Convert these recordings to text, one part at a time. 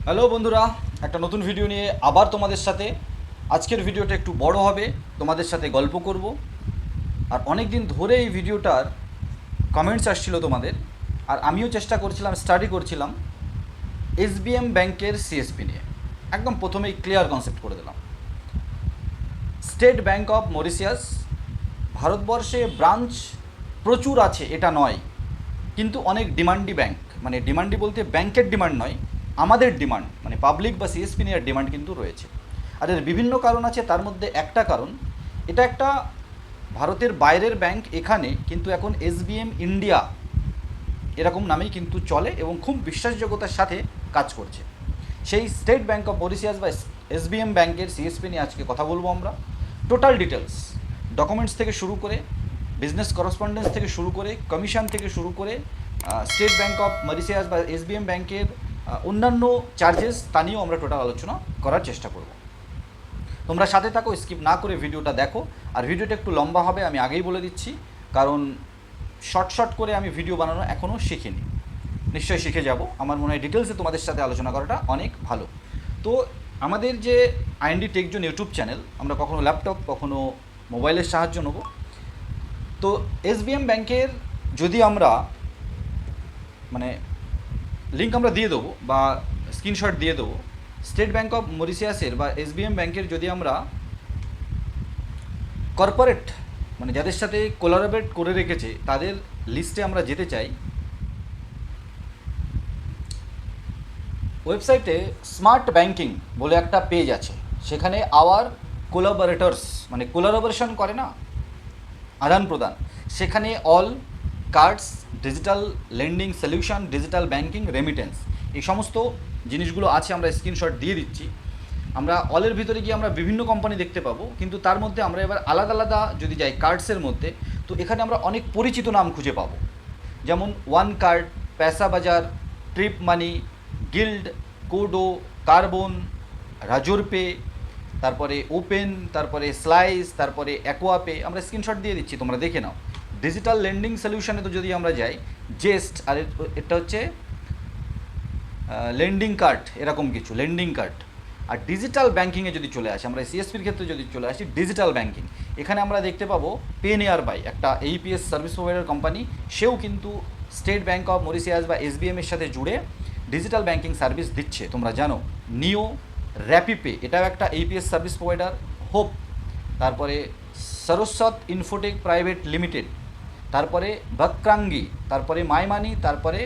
Hello বন্ধুরা, একটা নতুন ভিডিও নিয়ে আবার তোমাদের সাথে। আজকের ভিডিওটা একটু বড় হবে, তোমাদের সাথে গল্প করব। আর অনেক দিন ধরে এই ভিডিওটার কমেন্টস আসছিল তোমাদের, আর আমিও চেষ্টা করছিলাম, স্টাডি করছিলাম এসবিএম ব্যাংকের সিএসপি নিয়ে। একদম প্রথমেই ক্লিয়ার কনসেপ্ট করে দিলাম। স্টেট ব্যাংক অফ মরিশিয়াস ভারতবর্ষে ব্রাঞ্চ প্রচুর আছে এটা নয়, কিন্তু অনেক ডিমান্ডি ব্যাংক। মানে ডিমান্ডি বলতে ব্যাংকের ডিমান্ড নয়, আমাদের ডিমান্ড, মানে পাবলিক বা সিএসপি নেওয়ার ডিমান্ড কিন্তু রয়েছে। আর এর বিভিন্ন কারণ আছে, তার মধ্যে একটা কারণ, এটা একটা ভারতের বাইরের ব্যাংক, এখানে কিন্তু এখন এসবিএম ইন্ডিয়া এরকম নামেই কিন্তু চলে এবং খুব বিশ্বাসযোগ্যতার সাথে কাজ করছে। সেই স্টেট ব্যাংক অফ মরিশিয়াস বা এসবিএম ব্যাংকের সিএসপি নিয়ে আজকে কথা বলবো আমরা। টোটাল ডিটেলস, ডকুমেন্টস থেকে শুরু করে, বিজনেস করসপন্ডেন্স থেকে শুরু করে, কমিশন থেকে শুরু করে, স্টেট ব্যাংক অফ মরিশিয়াস বা এসবিএম ব্যাংকের অন্যান্য চার্জেস, তা নিয়েও আমরা টোটাল আলোচনা করার চেষ্টা করব। তোমরা সাথে থাকো, স্কিপ না করে ভিডিওটা দেখো। আর ভিডিওটা একটু লম্বা হবে, আমি আগেই বলে দিচ্ছি, কারণ শর্ট শর্ট করে আমি ভিডিও বানানো এখনও শিখিনি। নিশ্চয়ই শিখে যাব। আমার মনে হয় ডিটেলসে তোমাদের সাথে আলোচনা করাটা অনেক ভালো। তো আমাদের যে আইএনডি টেকজোন ইউটিউব চ্যানেল, আমরা কখনো ল্যাপটপ, কখনো মোবাইলের সাহায্য নেব। তো এসবিএম ব্যাংকের যদি আমরা মানে লিঙ্ক আমরা দিয়ে দেবো বা স্ক্রিনশট দিয়ে দেবো, স্টেট ব্যাংক অফ মরিশিয়াসের বা এসবিএম ব্যাংকের যদি আমরা কর্পোরেট, মানে যাদের সাথে কোলাবোরেট করে রেখেছে তাদের লিস্টে আমরা যেতে চাই, ওয়েবসাইটে স্মার্ট ব্যাংকিং বলে একটা পেজ আছে। সেখানে আওয়ার কোলাবোরেটরস, মানে কোলাবোরেশন করে না, আদান প্রদান, সেখানে all cards, digital lending solution, digital banking, remittance, এই সমস্ত জিনিসগুলো আছে। আমরা স্ক্রিনশট দিয়ে দিচ্ছি। আমরা অলের ভিতরে গিয়ে আমরা বিভিন্ন কোম্পানি দেখতে পাবো, কিন্তু তার মধ্যে আমরা এবার আলাদা আলাদা যদি যাই কার্ডসের মধ্যে, তো এখানে আমরা অনেক পরিচিত নাম খুঁজে পাবো। যেমন ওয়ান কার্ড, পয়সা বাজার, ট্রিপ মানি, গিল্ড, কোডো, কার্বন, রাজোর পে, তারপরে ওপেন, তারপরে স্লাইস, তারপরে অ্যাকোয়াপে। আমরা স্ক্রিনশট দিয়ে দিচ্ছি, তোমরা দেখে নাও। ডিজিটাল লেন্ডিং সলিউশনে তো যদি আমরা যাই, জেস্ট, আর এটা হচ্ছে লেন্ডিং কার্ড, এরকম কিছু লেন্ডিং কার্ড। আর ডিজিটাল ব্যাংকিংয়ে যদি চলে আসি, আমরা সিএসপির ক্ষেত্রে যদি চলে আসি ডিজিটাল ব্যাংকিং, এখানে আমরা দেখতে পাবো পে নিয়ার বাই, একটা এইপিএস সার্ভিস প্রোভাইডার কোম্পানি, সেও কিন্তু স্টেট ব্যাংক অফ মরিশিয়াস বা এসবিএম এর সাথে জুড়ে ডিজিটাল ব্যাংকিং সার্ভিস দিচ্ছে, তোমরা জানো। নিও, র্যাপিপে, এটাও একটা এইপিএস সার্ভিস প্রোভাইডার। হোপ, তারপরে সরস্বত ইনফোটেক প্রাইভেট লিমিটেড, তারপরে বাক্রাঙ্গি, তারপরে মাইমানি, তারপরে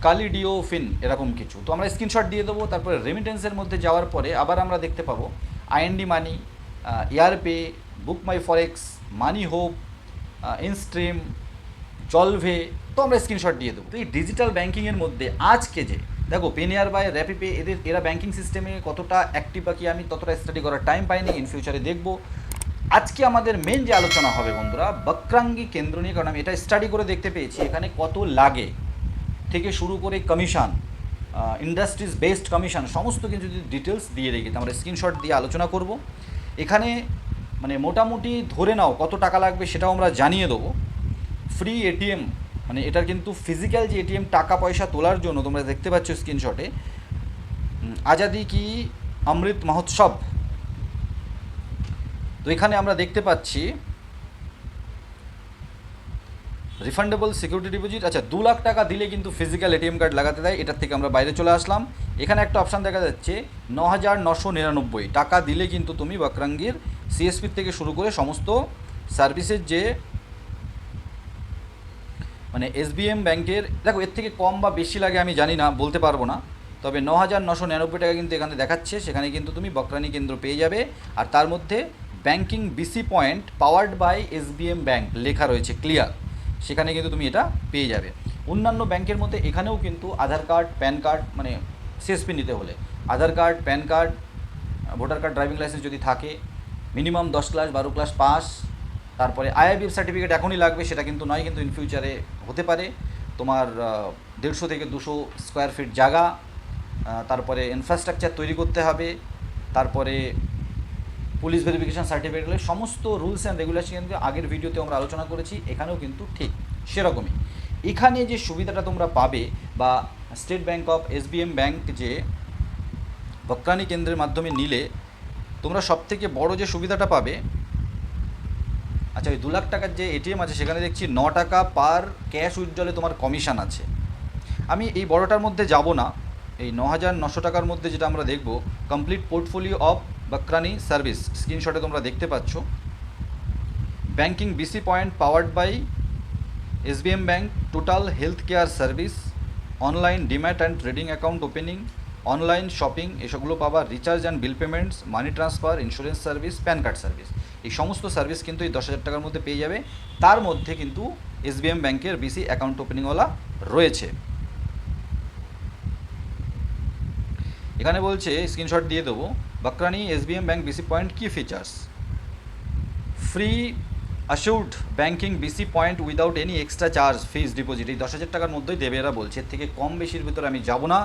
কালিডিওফিন, এরকম কিছু। তো আমরা স্ক্রিনশট দিয়ে দেবো। তারপরে রেমিটেন্সের মধ্যে যাওয়ার পরে আবার আমরা দেখতে পাবো আইএনডি মানি, এয়ারপে, বুক মাই ফরেক্স, মানি হোপ, ইনস্ট্রিম, জলভে। তো আমরা স্ক্রিনশট দিয়ে দেবো। তো এই ডিজিটাল ব্যাংকিংয়ের মধ্যে আজকে যে দেখো পেনিয়ার বাই, র্যাপিপে, এরা ব্যাংকিং সিস্টেমে কতটা অ্যাক্টিভ বা কি, আমি ততটা স্টাডি করার টাইম পাইনি, ইন ফিউচারে দেখবো। আজকে আমাদের মেন যে আলোচনা হবে বন্ধুরা, বক্রাঙ্গি কেন্দ্র নিয়ে, কারণ আমি এটা স্টাডি করে দেখতে পেয়েছি এখানে কত লাগে থেকে শুরু করে কমিশন, ইন্ডাস্ট্রিজ বেসড কমিশন, সমস্ত কিছু যদি ডিটেলস দিয়ে রেখে আমরা স্ক্রিনশট দিয়ে আলোচনা করব। এখানে মানে মোটামুটি ধরে নাও কত টাকা লাগবে সেটাও আমরা জানিয়ে দেবো। ফ্রি এটিএম, মানে এটার কিন্তু ফিজিক্যাল যে এটিএম, টাকা পয়সা তোলার জন্য, তোমরা দেখতে পাচ্ছ স্ক্রিনশটে, আজাদি কি অমৃত মহোৎসব। তো এখানে আমরা দেখতে পাচ্ছি রিফান্ডেবল সিকিউরিটি ডিপোজিট, আচ্ছা 2 লাখ টাকা দিলে কিন্তু ফিজিক্যাল এটিএম কার্ড লাগাতে দেয়। এটার থেকে আমরা বাইরে চলে আসলাম। এখানে একটা অপশান দেখা যাচ্ছে 9,999 টাকা দিলে কিন্তু তুমি বকরাঙ্গির সিএসপির থেকে শুরু করে সমস্ত সার্ভিসের যে মানে এসবিএম ব্যাংকের, দেখো এর থেকে কম বা বেশি লাগে আমি জানি না, বলতে পারবো না, তবে 9,999 টাকা কিন্তু এখানে দেখাচ্ছে। সেখানে কিন্তু তুমি বকরানি কেন্দ্র পেয়ে যাবে। আর তার মধ্যে banking BC point powered by SBM bank লেখা রয়েছে ক্লিয়ার, সেখানে কিন্তু তুমি এটা পেয়ে যাবে। অন্যান্য ব্যাংকের মধ্যে এখানেও কিন্তু আধার কার্ড, প্যান কার্ড, মানে সিএসপি নিতে হলে Aadhaar card, PAN card, voter card, driving licence যদি থাকে, মিনিমাম 10 ক্লাস 12 ক্লাস পাস, তারপরে আইআইবির সার্টিফিকেট এখনই লাগবে সেটা কিন্তু নয়, কিন্তু ইন ফিউচারে হতে পারে। তোমার 150 থেকে 200 স্কোয়ার ফিট জায়গা, তারপরে ইনফ্রাস্ট্রাকচার তৈরি করতে হবে, তারপরে পুলিশ ভেরিফিকেশান সার্টিফিকেট, সমস্ত রুলস অ্যান্ড রেগুলেশন কিন্তু আগের ভিডিওতে আমরা আলোচনা করেছি, এখানেও কিন্তু ঠিক সেরকমই। এখানে যে সুবিধাটা তোমরা পাবে, বা state bank of SBM bank যে বকরানি কেন্দ্রের মাধ্যমে নিলে তোমরা সবথেকে বড় যে সুবিধাটা পাবে, আচ্ছা ওই 2 লাখ টাকার যে এটিএম আছে সেখানে দেখছি 9 টাকা পার ক্যাশ উইথড্রলে তোমার কমিশন আছে। আমি এই বড়টার মধ্যে যাব না, এই 9,900 টাকার মধ্যে যেটা আমরা দেখব, কমপ্লিট পোর্টফোলিও অফ বকরানি সার্ভিস, স্ক্রিনশটে তোমরা দেখতে পাচ্ছ। Banking BC point powered by SBM bank, total health care service, online demat and trading account opening, online shopping, এসবগুলো পাবা, recharge and bill payments, money transfer, insurance service, PAN card service, এই সমস্ত service কিন্তু এই 10,000 টাকার মধ্যে পেয়ে যাবে। তার মধ্যে কিন্তু এসবিএম ব্যাঙ্কের বিসি অ্যাকাউন্ট ওপেনিংওয়ালা রয়েছে। এখানে বলছে, স্ক্রিনশট দিয়ে দেবো, বকরানি এসবিএম ব্যাঙ্ক বিসি পয়েন্ট কি features, free assured banking BC point without any extra charge fees deposit, এই 10,000 টাকার মধ্যেই দেবে এরা বলছে। এর থেকে কম বেশির ভিতরে আমি যাব না,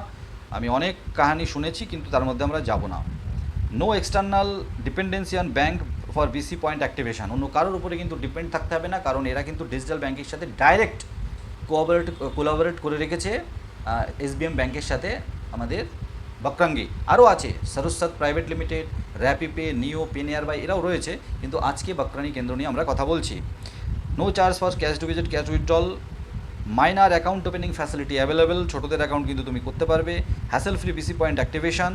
আমি অনেক কাহিনী শুনেছি কিন্তু তার মধ্যে আমরা যাব না। No external dependency on bank for BC point activation, অন্য কারোর উপরে কিন্তু ডিপেন্ড থাকতে হবে না, কারণ এরা কিন্তু ডিজিটাল ব্যাঙ্কের সাথে ডাইরেক্ট কোলাবোরেট করে রেখেছে এসবিএম ব্যাঙ্কের সাথে আমাদের বকরাঙ্গি। আরও আছে সরস্বত প্রাইভেট লিমিটেড, র্যাপিপে, নিও, পেনিয়ার বাই, এরাও রয়েছে, কিন্তু আজকে বকরানি কেন্দ্র নিয়ে আমরা কথা বলছি। No charge for cash deposit, cash withdrawal, minor account opening facility available, ছোটোদের অ্যাকাউন্ট কিন্তু তুমি করতে পারবে, hassle free BC point activation,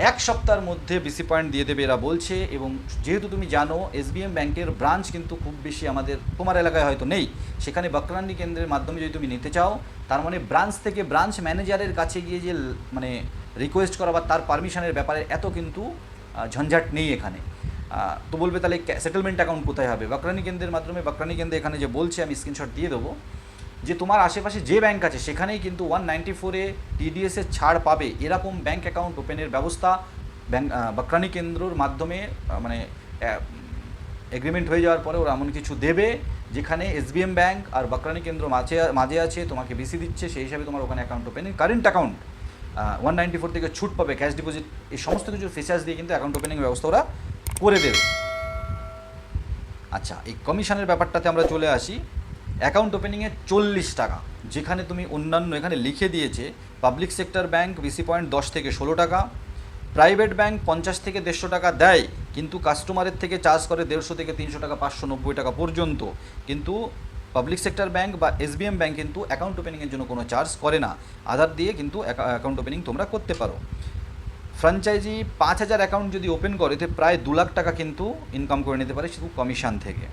1 সপ্তাহের মধ্যে বিসি পয়েন্ট দিয়ে দেবে এরা বলছে। এবং যেহেতু তুমি জানো এসবিএম ব্যাঙ্কের ব্রাঞ্চ কিন্তু খুব বেশি আমাদের তোমার এলাকায় হয়তো নেই, সেখানে বকরানি কেন্দ্রের মাধ্যমে যদি তুমি নিতে চাও, তার মানে ব্রাঞ্চ থেকে ব্রাঞ্চ ম্যানেজারের কাছে গিয়ে যে মানে রিকোয়েস্ট করা বা তার পারমিশনের ব্যাপারে এত কিন্তু ঝঞ্ঝাট নেই এখানে। তো বলবে তাহলে সেটেলমেন্ট অ্যাকাউন্ট কোথায় হবে? বকরানি কেন্দ্রের মাধ্যমে। বকরানি কেন্দ্রে এখানে যে বলছে, আমি স্ক্রিনশট দিয়ে দেবো, যে তোমার আশেপাশে যে ব্যাঙ্ক আছে সেখানেই কিন্তু 194-এ টিডিএসের ছাড় পাবে, এরকম ব্যাঙ্ক অ্যাকাউন্ট ওপেনের ব্যবস্থা বকরানি কেন্দ্রর মাধ্যমে মানে এগ্রিমেন্ট হয়ে যাওয়ার পরে ওরা এমন কিছু দেবে যেখানে এসবিএম ব্যাঙ্ক আর বকরানি কেন্দ্র মাঝে আছে, তোমাকে বিসি দিচ্ছে, সেই হিসাবে তোমার ওখানে অ্যাকাউন্ট ওপেনিং, কারেন্ট অ্যাকাউন্ট 194 থেকে ছুট পাবে, ক্যাশ ডিপোজিট, এই সমস্ত কিছু ফিচার্স দিয়ে কিন্তু অ্যাকাউন্ট ওপেনিং ব্যবস্থা ওরা করে দেবে। আচ্ছা, এই কমিশনের ব্যাপারটাতে আমরা চলে আসি। অ্যাকাউন্ট ওপেনিংয়ে 40 টাকা, যেখানে তুমি অন্যান্য এখানে লিখে দিয়েছে public sector bank BC point 10 থেকে 16 টাকা, প্রাইভেট ব্যাঙ্ক 50 থেকে 150 টাকা দেয়, কিন্তু কাস্টমারের থেকে চার্জ করে 150 থেকে 300 টাকা, 590 টাকা পর্যন্ত। কিন্তু পাবলিক সেক্টর ব্যাঙ্ক বা এসবিএম ব্যাঙ্ক কিন্তু অ্যাকাউন্ট ওপেনিংয়ের জন্য কোনো চার্জ করে না, আধার দিয়ে কিন্তু অ্যাকাউন্ট ওপেনিং তোমরা করতে পারো। ফ্র্যাঞ্চাইজি 5,000 অ্যাকাউন্ট যদি ওপেন করে তো প্রায় 2 লাখ টাকা কিন্তু ইনকাম করে নিতে পারে শুধু কমিশন থেকে।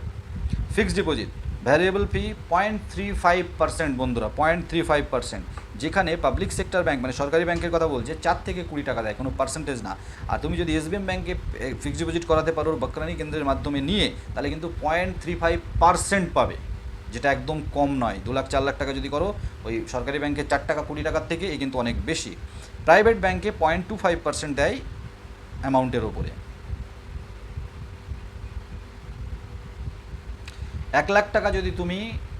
ফিক্সড ডিপোজিট ভ্যারিয়েবল ফি 0.35% বন্ধুরা, 0.35%, যেখানে পাবলিক সেক্টর ব্যাঙ্ক মানে সরকারি ব্যাংকের কথা বলছে 4 থেকে 20 টাকা দেয়, কোনো পার্সেন্টেজ না। আর তুমি যদি এসবিএম ব্যাঙ্কে ফিক্সড ডিপোজিট করাতে পারো বকরানি কেন্দ্রের মাধ্যমে নিয়ে, তাহলে কিন্তু 0.35% পাবে, যেটা একদম কম নয়। 2 লাখ 4 লাখ টাকা যদি করো ওই সরকারি ব্যাঙ্কে 4 টাকা 20 টাকার থেকে এই কিন্তু অনেক বেশি। প্রাইভেট ব্যাঙ্কে 0.25% দেয় অ্যামাউন্টের ওপরে। 1 লাখ টাকা যদি তুমি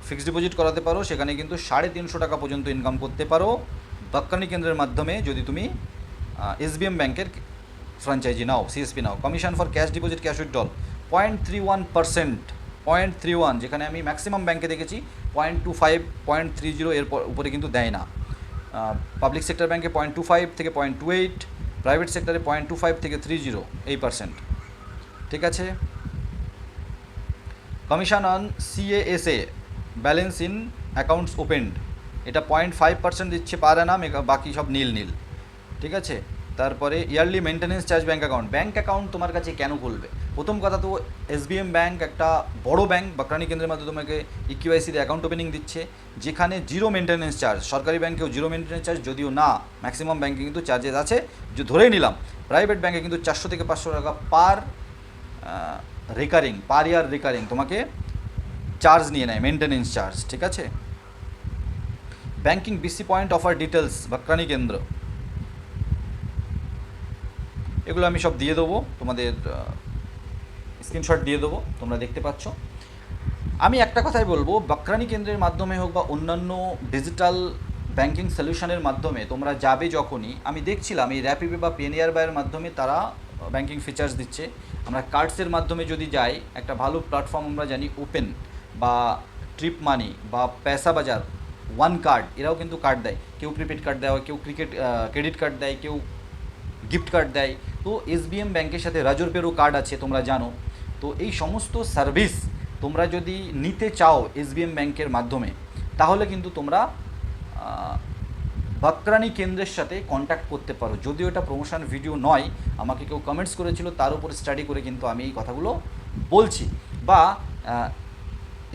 ফিক্সড ডিপোজিট করাতে পারো, সেখানে কিন্তু 350 টাকা পর্যন্ত ইনকাম করতে পারো বকরানি কেন্দ্রের মাধ্যমে, যদি তুমি এসবিএম ব্যাঙ্কের franchise now, CSP now. Commission for cash deposit, cash withdrawal 0.31%, 0.31, যেখানে আমি ম্যাক্সিমাম ব্যাঙ্কে দেখেছি 0.25, 0.30 এর উপরে কিন্তু দেয় না। পাবলিক সেক্টর ব্যাঙ্কে 0.25 থেকে 0.28, প্রাইভেট সেক্টরে 0.25 থেকে 30%, ঠিক আছে। Commission on CASA balance in accounts opened, এটা 0.5% দিচ্ছে পার অ্যানাম, বাকি সব নীল, ঠিক আছে। তারপরে yearly maintenance charge bank account তোমার কাছে কেন খুলবে? প্রথম কথা তো এসবিএম ব্যাঙ্ক একটা বড় ব্যাঙ্ক, বকরানি কেন্দ্রের মাধ্যমে তোমাকে ইকিউআইসিতে অ্যাকাউন্ট ওপেনিং দিচ্ছে, যেখানে 0 মেনটেন্যান্স চার্জ। সরকারি ব্যাঙ্কেও 0 মেনটেন্যান্স চার্জ, যদিও না ম্যাক্সিমাম ব্যাঙ্কে কিন্তু চার্জেস আছে, যে ধরেই নিলাম। প্রাইভেট ব্যাঙ্কে কিন্তু 400 থেকে 500 টাকা পার ইয়ার রিকারিং তোমাকে চার্জ নিয়ে নেয়, মেনটেন্যান্স চার্জ, ঠিক আছে। Banking BC point offer details বকরানি কেন্দ্র, এগুলো আমি সব দিয়ে দেবো, তোমাদের স্ক্রিনশট দিয়ে দেবো, তোমরা দেখতে পাচ্ছ। আমি একটা কথাই বলবো, বকরানি কেন্দ্রের মাধ্যমে হোক বা অন্যান্য ডিজিটাল ব্যাঙ্কিং সলিউশনের মাধ্যমে তোমরা যাবে যখনই, আমি দেখছিলাম এই র্যাপিপে বা পেনিয়ার বাইয়ের মাধ্যমে তারা ব্যাঙ্কিং ফিচার্স দিচ্ছে। আমরা কার্ডসের মাধ্যমে যদি যাই, একটা ভালো প্ল্যাটফর্ম আমরা জানি ওপেন বা ট্রিপ মানি বা পয়সা বাজার, ওয়ান কার্ড, এরাও কিন্তু কার্ড দেয়, কেউ প্রিপেড কার্ড দেয়, কেউ ক্রেডিট কার্ড দেয়, কেউ গিফট কার্ড দেয়। তো এসবিএম ব্যাংকের সাথে রাজুর পেরু কার্ড আছে, তোমরা জানো। তো এই সমস্ত সার্ভিস তোমরা যদি নিতে চাও এসবিএম ব্যাংকের মাধ্যমে, তাহলে কিন্তু তোমরা বাকরানি কেন্দ্রের সাথে কন্ট্যাক্ট করতে পারো। যদিও এটা প্রমোশন ভিডিও নয়, আমাকে কেউ কমেন্টস করেছিল, তার উপর স্টাডি করে কিন্তু আমি এই কথাগুলো বলছি। বা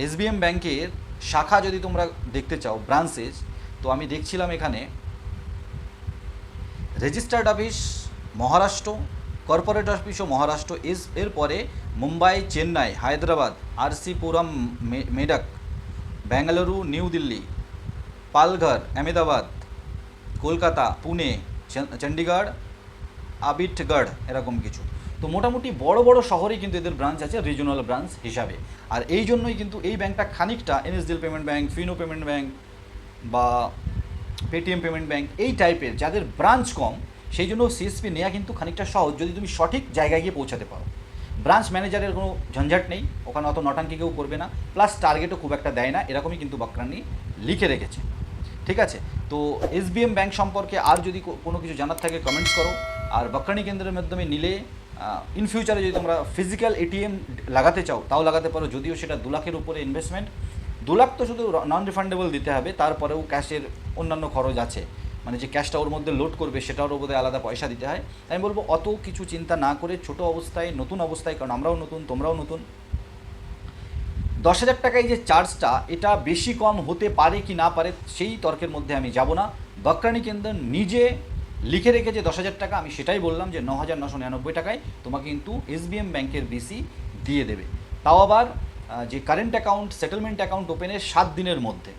এসবিএম ব্যাংকের শাখা যদি তোমরা দেখতে চাও, ব্রাঞ্চেস, তো আমি দেখছিলাম এখানে রেজিস্টার্ড অফিস মহারাষ্ট্র, কর্পোরেট অফিসও মহারাষ্ট্র, এরপরে মুম্বাই, চেন্নাই, হায়দ্রাবাদ, আরসিপুরম, মেডক, বেঙ্গালুরু, নিউ দিল্লি, পালঘর, আহমেদাবাদ, কলকাতা, পুনে, চণ্ডীগড়, আবিটগড়, এরকম কিছু। তো মোটামুটি বড় বড় শহরেই কিন্তু এদের ব্রাঞ্চ আছে রিজনাল ব্রাঞ্চ হিসাবে। আর এই জন্যই কিন্তু এই ব্যাংকটা খানিকটা NSDL payment bank, Fino payment bank বা পেটিএম পেমেন্ট ব্যাংক এই টাইপের যাদের ব্রাঞ্চ কম, সেই জন্য সিএসপি নেওয়া কিন্তু খানিকটা সহজ, যদি তুমি সঠিক জায়গায় গিয়ে পৌঁছাতে পারো। ব্রাঞ্চ ম্যানেজারের কোনো ঝঞ্ঝাট নেই, ওখানে অত নটাঙ্কি কেউ করবে না, প্লাস টার্গেটও খুব একটা দেয় না, এরকমই কিন্তু বাকরানি লিখে রেখেছে। ঠিক আছে, তো এসবিএম ব্যাংক সম্পর্কে আর যদি কোনো কিছু জানার থাকে কমেন্টস করো। আর বাকরানি কেন্দ্রের মাধ্যমে নিলে ইন ফিউচারে যদি তোমরা ফিজিক্যাল এটিএম লাগাতে চাও তাও লাগাতে পারো, যদিও সেটা 2 লাখের উপরে ইনভেস্টমেন্ট। 2 লাখ তো শুধু নন রিফান্ডেবল দিতে হবে, তারপরেও ক্যাশের অন্যান্য খরচ আছে, মানে যে ক্যাশটা ওর মধ্যে লোড করবে সেটার বোধহয় আলাদা পয়সা দিতে হয়। আমি বলবো অত কিছু চিন্তা না করে ছোটো অবস্থায়, নতুন অবস্থায়, কারণ আমরাও নতুন, তোমরাও নতুন, 10,000 টাকায় যে চার্জটা, এটা বেশি কম হতে পারে কি না পারে সেই তর্কের মধ্যে আমি যাব না। বাকরানি কেন্দ্র নিজে লিখে রেখেছে 10,000 টাকা, আমি সেটাই বললাম যে 9,999 টাকায় তোমাকে কিন্তু এসবিএম ব্যাংকের বিসি দিয়ে দেবে, তাও আবার যে কারেন্ট অ্যাকাউন্ট, সেটেলমেন্ট অ্যাকাউন্ট ওপেনের 7 দিনের মধ্যে।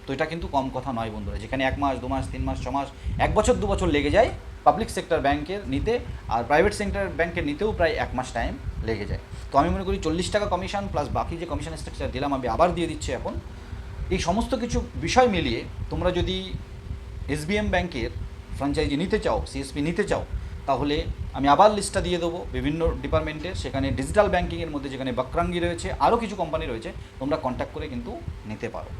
তো এটা কিন্তু কম কথা নয় বন্ধুরা, যেখানে 1 মাস, 2 মাস, 3 মাস, 6 মাস, 1 বছর, 2 বছর লেগে যায় পাবলিক সেক্টর ব্যাংকের নিতে, আর প্রাইভেট সেক্টর ব্যাংকের নিতেও প্রায় 1 মাস টাইম লেগে যায়। তো আমি মনে করি 40 টাকা কমিশন প্লাস বাকি যে কমিশন স্ট্রাকচার দিলাম, আমি আবার দিয়ে দিচ্ছি এখন। এই সমস্ত কিছু বিষয় মিলিয়ে তোমরা যদি এসবিএম ব্যাংকের ফ্র্যাঞ্চাইজি নিতে চাও, সিএসপি নিতে চাও, তাহলে আমি আবার লিস্টটা দিয়ে দেবো বিভিন্ন ডিপার্টমেন্টের, সেখানে ডিজিটাল ব্যাংকিংয়ের মধ্যে যেখানে বাকরাঙ্গি রয়েছে, আরও কিছু কোম্পানি রয়েছে, তোমরা কন্ট্যাক্ট করে কিন্তু নিতে পারো।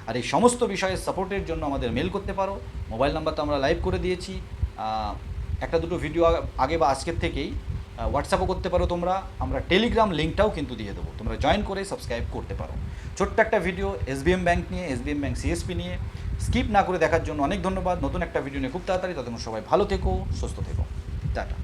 আর এই সমস্ত বিষয়ে সাপোর্টের জন্য আমাদের মেল করতে পারো। মোবাইল নাম্বার তো আমরা লাইভ করে দিয়েছি, একটা দুটো ভিডিও আগে বা আজকের থেকেই হোয়াটসঅ্যাপও করতে পারো তোমরা, আমরা টেলিগ্রাম লিঙ্কটাও কিন্তু দিয়ে দেবো, তোমরা জয়েন করে সাবস্ক্রাইব করতে পারো। ছোট্ট একটা ভিডিও এসবিএম ব্যাংক নিয়ে, এসবিএম ব্যাংক সিএসপি নিয়ে, স্কিপ না করে দেখার জন্য অনেক ধন্যবাদ। নতুন একটা ভিডিও নিয়ে খুব তাড়াতাড়ি, ততক্ষণ সবাই ভালো থেকো, সুস্থ থেকো, টাটা।